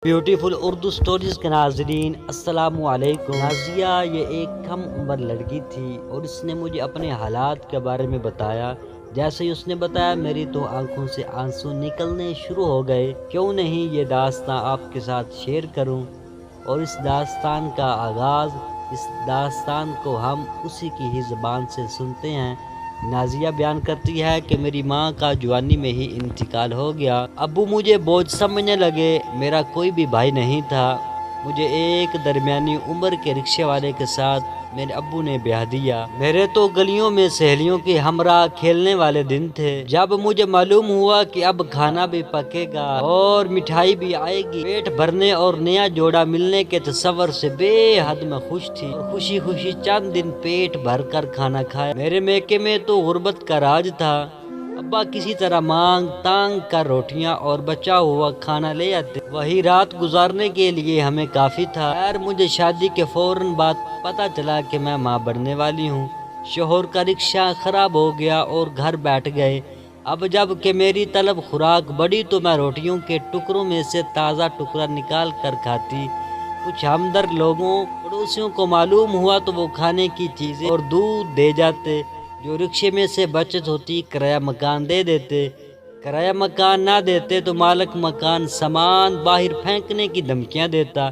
Beautiful Urdu stories کے ناظرین السلام علیکم۔ نازیہ یہ ایک کم عمر لڑکی تھی اور اس نے مجھے اپنے حالات کے بارے میں بتایا۔ جیسے ہی اس نے بتایا میری تو آنکھوں سے آنسو نکلنے شروع ہو گئے۔ کیوں نہیں یہ داستان آپ کے ساتھ شیئر کروں، اور اس داستان کا آغاز، اس داستان کو ہم اسی کی ہی زبان سے سنتے ہیں۔ نازیہ بیان کرتی ہے کہ میری ماں کا جوانی میں ہی انتقال ہو گیا۔ ابو مجھے بوجھ سمجھنے لگے، میرا کوئی بھی بھائی نہیں تھا۔ مجھے ایک درمیانی عمر کے رکشے والے کے ساتھ میرے ابو نے بیاہ دیا۔ میرے تو گلیوں میں سہیلیوں کے ہمراہ کھیلنے والے دن تھے جب مجھے معلوم ہوا کہ اب کھانا بھی پکے گا اور مٹھائی بھی آئے گی۔ پیٹ بھرنے اور نیا جوڑا ملنے کے تصور سے بے حد میں خوش تھی اور خوشی خوشی چند دن پیٹ بھر کر کھانا کھایا۔ میرے میکے میں تو غربت کا راج تھا۔ ابا کسی طرح مانگ تانگ کر روٹیاں اور بچا ہوا کھانا لے آتے، وہی رات گزارنے کے لیے ہمیں کافی تھا۔ خیر مجھے شادی کے فوراً بعد پتہ چلا کہ میں ماں بننے والی ہوں۔ شوہر کا رکشہ خراب ہو گیا اور گھر بیٹھ گئے۔ اب جب کہ میری طلب خوراک بڑھی تو میں روٹیوں کے ٹکڑوں میں سے تازہ ٹکڑا نکال کر کھاتی۔ کچھ ہمدرد لوگوں پڑوسیوں کو معلوم ہوا تو وہ کھانے کی چیزیں اور دودھ دے جاتے، جو رکشے میں سے بچت ہوتی کرایہ مکان دے دیتے۔ کرایہ مکان نہ دیتے تو مالک مکان سامان باہر پھینکنے کی دھمکیاں دیتا،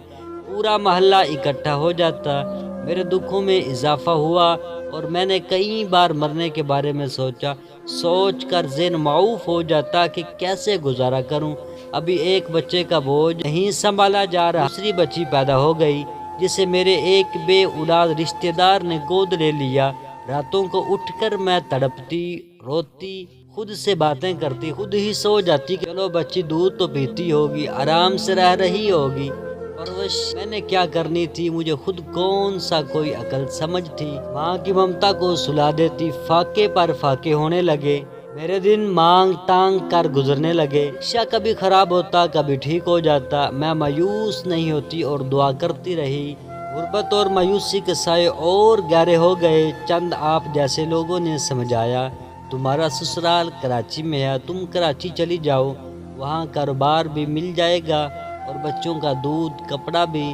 پورا محلہ اکٹھا ہو جاتا۔ میرے دکھوں میں اضافہ ہوا اور میں نے کئی بار مرنے کے بارے میں سوچ کر ذہن معوف ہو جاتا کہ کیسے گزارا کروں۔ ابھی ایک بچے کا بوجھ نہیں سنبھالا جا رہا، دوسری بچی پیدا ہو گئی جسے میرے ایک بے اولاد رشتہ دار نے گود لے لیا۔ راتوں کو اٹھ کر میں تڑپتی، روتی، خود سے باتیں کرتی، خود ہی سو جاتی کہ چلو بچی دودھ تو پیتی ہوگی، آرام سے رہ رہی ہوگی۔ پرورش میں نے کیا کرنی تھی، مجھے خود کون سا کوئی عقل سمجھ تھی۔ ماں کی ممتا کو سلا دیتی، فاقے پر فاقے ہونے لگے۔ میرے دن مانگ تانگ کر گزرنے لگے۔ رکشہ کبھی خراب ہوتا، کبھی ٹھیک ہو جاتا، میں مایوس نہیں ہوتی اور دعا کرتی رہی۔ غربت اور مایوسی کے سائے اور گہرے ہو گئے۔ چند آپ جیسے لوگوں نے سمجھایا تمہارا سسرال کراچی میں ہے، تم کراچی چلی جاؤ، وہاں کاروبار بھی مل جائے گا اور بچوں کا دودھ کپڑا بھی۔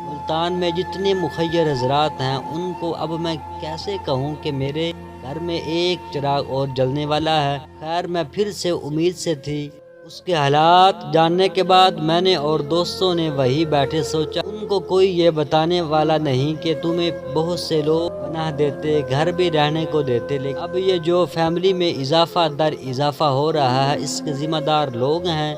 ملتان میں جتنے مخیر حضرات ہیں ان کو اب میں کیسے کہوں کہ میرے گھر میں ایک چراغ اور جلنے والا ہے۔ خیر میں پھر سے امید سے تھی۔ اس کے حالات جاننے کے بعد میں نے اور دوستوں نے وہی بیٹھے سوچا ان کو کوئی یہ بتانے والا نہیں کہ تمہیں بہت سے لوگ پناہ دیتے، گھر بھی رہنے کو دیتے، لیکن اب یہ جو فیملی میں اضافہ در اضافہ ہو رہا ہے اس کے ذمہ دار لوگ ہیں،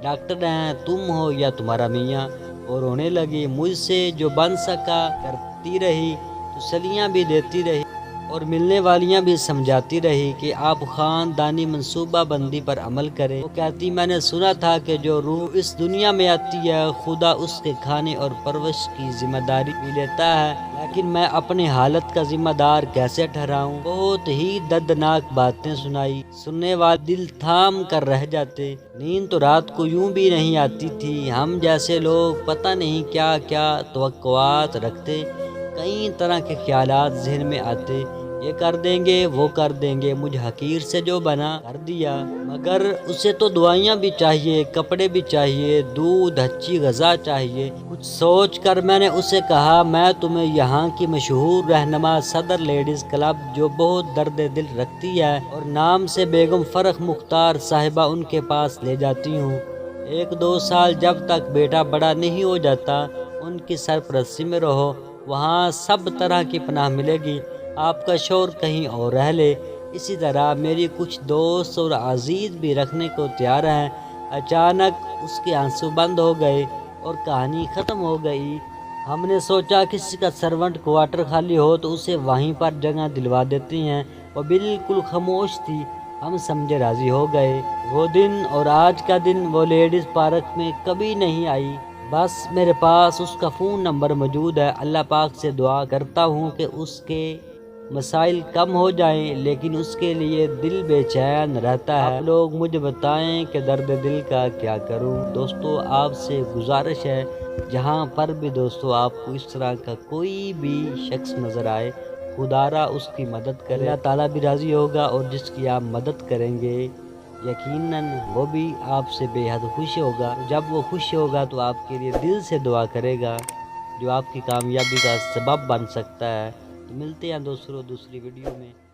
ڈاکٹر ہیں، تم ہو یا تمہارا میاں۔ اور رونے لگی۔ مجھ سے جو بن سکا کرتی رہی، تسلیاں بھی دیتی رہی اور ملنے والیاں بھی سمجھاتی رہی کہ آپ خاندانی منصوبہ بندی پر عمل کریں۔ وہ کہتی میں نے سنا تھا کہ جو روح اس دنیا میں آتی ہے خدا اس کے کھانے اور پرورش کی ذمہ داری بھی لیتا ہے، لیکن میں اپنی حالت کا ذمہ دار کیسے ٹھہراؤں۔ بہت ہی دردناک باتیں سنائی، سننے والے دل تھام کر رہ جاتے۔ نیند تو رات کو یوں بھی نہیں آتی تھی۔ ہم جیسے لوگ پتہ نہیں کیا کیا توقعات رکھتے، کئی طرح کے خیالات ذہن میں آتے، یہ کر دیں گے وہ کر دیں گے۔ مجھ حقیر سے جو بنا کر دیا، مگر اسے تو دعائیاں بھی چاہیے، کپڑے بھی چاہیے، دودھ، اچھی غذا چاہیے۔ کچھ سوچ کر میں نے اسے کہا میں تمہیں یہاں کی مشہور رہنما صدر لیڈیز کلب جو بہت درد دل رکھتی ہے اور نام سے بیگم فرخ مختار صاحبہ ان کے پاس لے جاتی ہوں۔ 1-2 سال جب تک بیٹا بڑا نہیں ہو جاتا ان کی سرپرستی میں رہو، وہاں سب طرح کی پناہ ملے گی، آپ کا شوہر کہیں اور رہ لے۔ اسی طرح میری کچھ دوست اور عزیز بھی رکھنے کو تیار ہیں۔ اچانک اس کے آنسو بند ہو گئے اور کہانی ختم ہو گئی۔ ہم نے سوچا کسی کا سرونٹ کوارٹر خالی ہو تو اسے وہیں پر جگہ دلوا دیتی ہیں۔ وہ بالکل خاموش تھی، ہم سمجھے راضی ہو گئے۔ وہ دن اور آج کا دن وہ لیڈیز پارک میں کبھی نہیں آئی۔ بس میرے پاس اس کا فون نمبر موجود ہے۔ اللہ پاک سے دعا کرتا ہوں کہ اس کے مسائل کم ہو جائیں، لیکن اس کے لیے دل بے چین رہتا ہے۔ آپ لوگ مجھے بتائیں کہ درد دل کا کیا کروں۔ دوستو آپ سے گزارش ہے جہاں پر بھی دوستو آپ کو اس طرح کا کوئی بھی شخص نظر آئے، خدا را اس کی مدد کرے، اللہ تعالیٰ بھی راضی ہوگا، اور جس کی آپ مدد کریں گے یقیناً وہ بھی آپ سے بے حد خوش ہوگا۔ جب وہ خوش ہوگا تو آپ کے لیے دل سے دعا کرے گا، جو آپ کی کامیابی کا سبب بن سکتا ہے۔ تو ملتے ہیں دوسری ویڈیو میں۔